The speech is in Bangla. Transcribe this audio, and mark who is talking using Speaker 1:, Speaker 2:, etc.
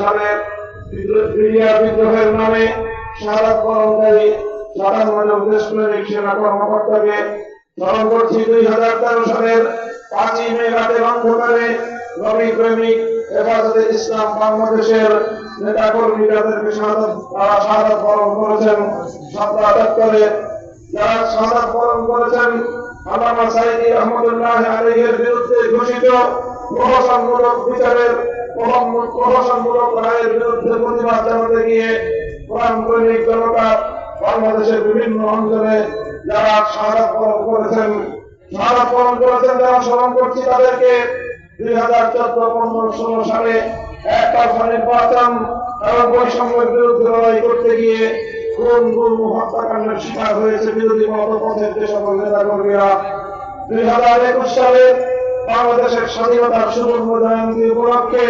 Speaker 1: সালের বিদ্রোহের নামে শাহাদাত বরণকারী ৫৭ জন দেশপ্রেমিক সেনা কর্মকর্তাকে স্মরণ করছি। ২০১৩ সালের ৫ই মে রাতের অন্ধকারে নবী প্রেমিক হেফাজতে ইসলাম বাংলাদেশের নেতাকর্মী যাদেরকে শাহাদাত বরণ করেছেন ৭৭ যারা শাহাদাত বরণ করেছেন আল্লামা সাঈদী রহমতুল্লাহ আলাইহির বিরুদ্ধে ঘোষিত প্রহসনমূলক বিচারের প্রহসনমূলক রায়ের বিরুদ্ধে প্রতিবাদ জানাতে গিয়ে কোরআন প্রেমিক জনতা বাংলাদেশের বিভিন্ন অঞ্চলে যারা শাহাদাত বরণ করেছেন যারা স্মরণ করছি তাদেরকে। ২০১৪-১৫-১৬ সালে একতরফা নির্বাচন এবং বৈষম্যের বিরুদ্ধে লড়াই করতে গিয়ে গুম হত্যাকাণ্ডের শিকার হয়েছে বিরোধী মতপথের যে সকল নেতাকর্মীরা। ২০২১ সালে বাংলাদেশের স্বাধীনতার সুবর্ণ জয়ন্তী উপলক্ষে